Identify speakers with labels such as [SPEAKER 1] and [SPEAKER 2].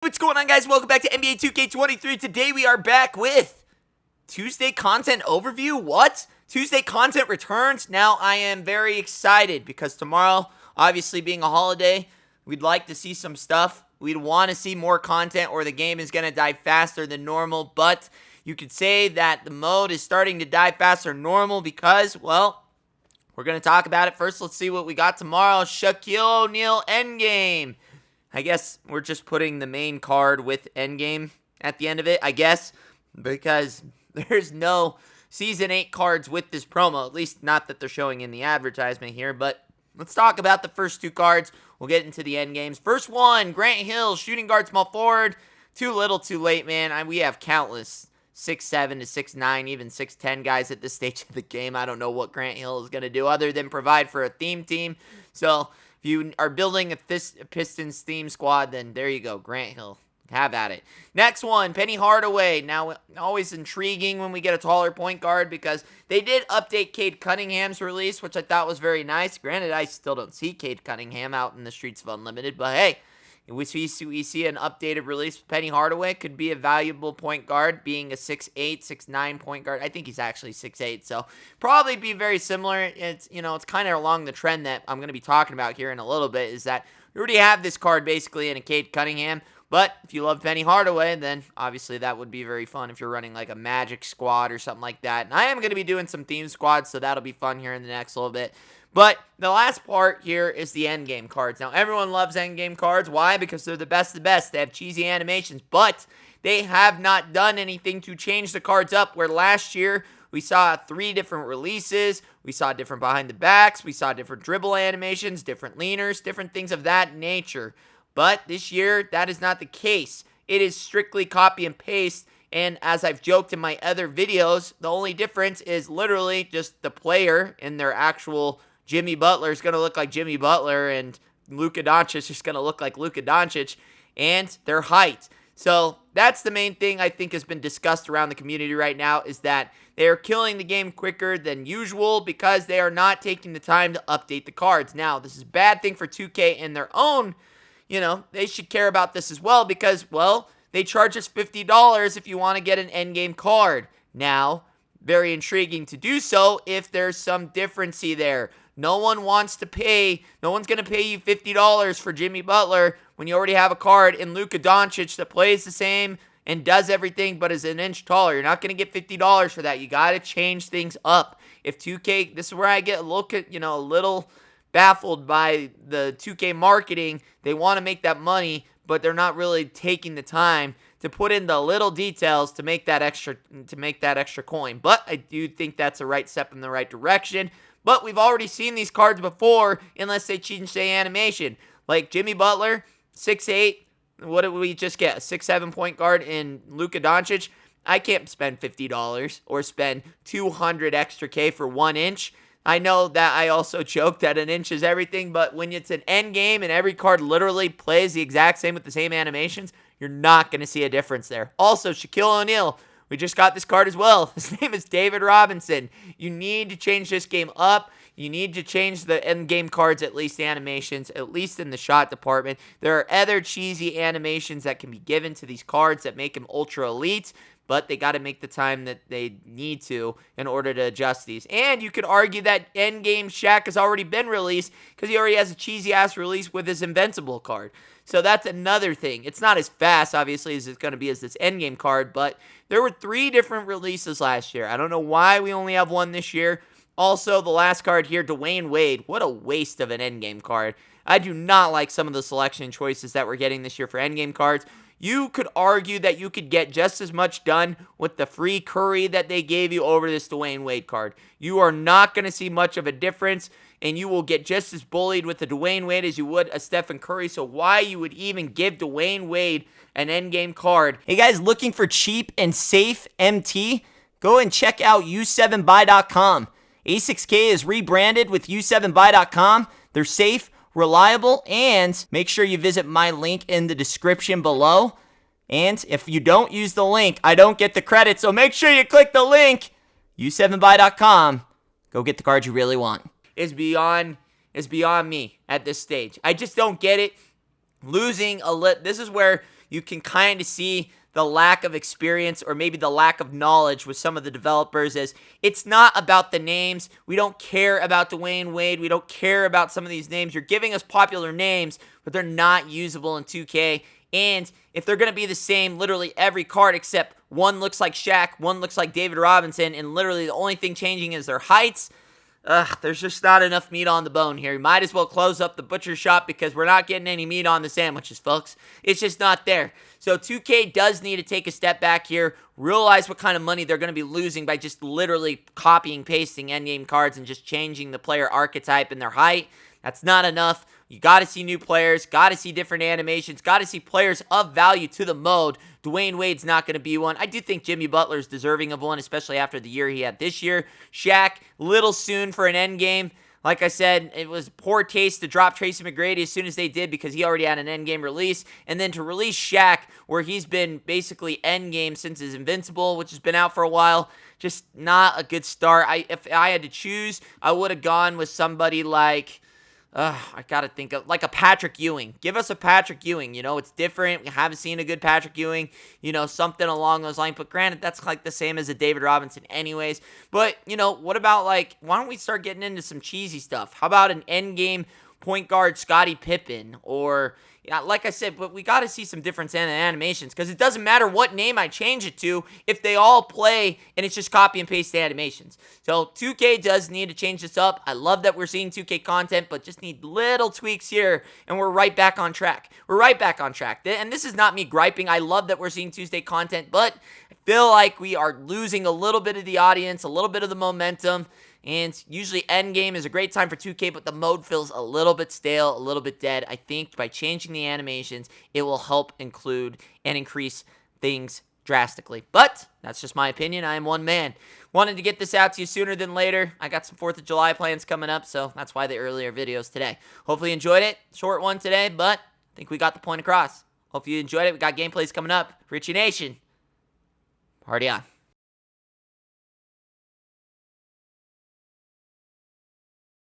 [SPEAKER 1] What's going on, guys? Welcome back to NBA 2K23. Today we are back with Tuesday content overview. What? Tuesday content returns. Now I am very excited because tomorrow, obviously being a holiday, we'd like to see some stuff. We'd want to see more content or the game is going to die faster than normal. But you could say that the mode is starting to die faster than normal because, well, we're going to talk about it. First, let's see what we got tomorrow. Shaquille Oneal Endgame. I guess we're just putting the main card with Endgame at the end of it, I guess, because there's no Season 8 cards with this promo, at least not that they're showing in the advertisement here, but let's talk about the first two cards. We'll get into the Endgames. First one, Grant Hill, shooting guard, small forward. Too little, too late, man. We have countless 6'7" to 6'9", even 6'10" guys at this stage of the game. I don't know what Grant Hill is going to do other than provide for a theme team. So if you are building a Pistons theme squad, then there you go, Grant Hill. Have at it. Next one, Penny Hardaway. Now, always intriguing when we get a taller point guard because they did update Cade Cunningham's release, which I thought was very nice. Granted, I still don't see Cade Cunningham out in the streets of Unlimited, but hey, we see an updated release with Penny Hardaway. Could be a valuable point guard, being a 6'8", 6'9" point guard. I think he's actually 6'8", so probably be very similar. It's kind of along the trend that I'm going to be talking about here in a little bit, is that we already have this card basically in a Cade Cunningham. But if you love Penny Hardaway, then obviously that would be very fun if you're running like a Magic squad or something like that. And I am going to be doing some theme squads, so that'll be fun here in the next little bit. But the last part here is the endgame cards. Now, everyone loves endgame cards. Why? Because they're the best of the best. They have cheesy animations, but they have not done anything to change the cards up, where last year we saw 3 different releases. We saw different behind the backs. We saw different dribble animations, different leaners, different things of that nature. But this year, that is not the case. It is strictly copy and paste. And as I've joked in my other videos, the only difference is literally just the player in their actual Jimmy Butler is going to look like Jimmy Butler, and Luka Doncic is going to look like Luka Doncic, and their height. So that's the main thing I think has been discussed around the community right now, is that they are killing the game quicker than usual because they are not taking the time to update the cards. Now, this is a bad thing for 2K in their own. They should care about this as well because, well, they charge us $50 if you want to get an endgame card. Now, very intriguing to do so if there's some differency there. No one's going to pay you $50 for Jimmy Butler when you already have a card in Luka Doncic that plays the same and does everything but is an inch taller. You're not going to get $50 for that. You got to change things up. If 2K, this is where I get a little baffled by the 2K marketing. They want to make that money, but they're not really taking the time to put in the little details to make that extra coin. But I do think that's a right step in the right direction. But we've already seen these cards before, unless they change the animation. Like Jimmy Butler, 6'8". What did we just get? A 6'7" point guard in Luka Doncic. I can't spend $50 or spend 200 extra K for 1 inch. I know that I also joked that an inch is everything, but when it's an end game and every card literally plays the exact same with the same animations, you're not going to see a difference there. Also, Shaquille Oneal, we just got this card as well. His name is David Robinson. You need to change this game up. You need to change the end game cards, at least the animations, at least in the shot department. There are other cheesy animations that can be given to these cards that make them ultra elite, but they got to make the time that they need to in order to adjust these. And you could argue that Endgame Shaq has already been released because he already has a cheesy-ass release with his Invincible card. So that's another thing. It's not as fast, obviously, as it's going to be as this Endgame card, but there were 3 different releases last year. I don't know why we only have 1 this year. Also, the last card here, Dwyane Wade. What a waste of an Endgame card. I do not like some of the selection choices that we're getting this year for Endgame cards. You could argue that you could get just as much done with the free Curry that they gave you over this Dwyane Wade card. You are not going to see much of a difference, and you will get just as bullied with the Dwyane Wade as you would a Stephen Curry. So why you would even give Dwyane Wade an endgame card?
[SPEAKER 2] Hey guys, looking for cheap and safe MT? Go and check out u7buy.com. A6K is rebranded with u7buy.com. They're safe, reliable, and make sure you visit my link in the description below. And if you don't use the link, I don't get the credit, so make sure you click the link. u7buy.com. Go get the card you really want.
[SPEAKER 1] Is beyond me at this stage. I just don't get it. Losing this is where you can kind of see the lack of experience or maybe the lack of knowledge with some of the developers, as it's not about the names. We don't care about Dwyane Wade. We don't care about some of these names. You're giving us popular names, but they're not usable in 2K. And if they're going to be the same, literally every card except one looks like Shaq, one looks like David Robinson, and literally the only thing changing is their heights, there's just not enough meat on the bone here. You might as well close up the butcher shop because we're not getting any meat on the sandwiches, folks. It's just not there. So 2K does need to take a step back here, realize what kind of money they're going to be losing by just literally copying, pasting endgame cards and just changing the player archetype and their height. That's not enough. You got to see new players, got to see different animations, got to see players of value to the mode. Dwyane Wade's not going to be one. I do think Jimmy Butler's deserving of one, especially after the year he had this year. Shaq, little soon for an endgame. Like I said, it was poor taste to drop Tracy McGrady as soon as they did because he already had an endgame release. And then to release Shaq, where he's been basically endgame since his Invincible, which has been out for a while, just not a good start. If I had to choose, I would have gone with somebody like... I gotta think of, like, a Patrick Ewing. Give us a Patrick Ewing, it's different. We haven't seen a good Patrick Ewing, something along those lines. But granted, that's like the same as a David Robinson anyways. But, what about, like, why don't we start getting into some cheesy stuff? How about an endgame point guard Scottie Pippen? Or, like I said, but we got to see some difference in the animations, because it doesn't matter what name I change it to if they all play and it's just copy and paste the animations. So 2K does need to change this up. I love that we're seeing 2K content, but just need little tweaks here, and we're right back on track. We're right back on track. And this is not me griping. I love that we're seeing Tuesday content, but I feel like we are losing a little bit of the audience, a little bit of the momentum. And usually endgame is a great time for 2K, but the mode feels a little bit stale, a little bit dead. I think by changing the animations, it will help include and increase things drastically. But that's just my opinion. I am one man. Wanted to get this out to you sooner than later. I got some 4th of July plans coming up, so that's why the earlier videos today. Hopefully you enjoyed it. Short one today, but I think we got the point across. Hope you enjoyed it. We got gameplays coming up. Richie Nation, party on.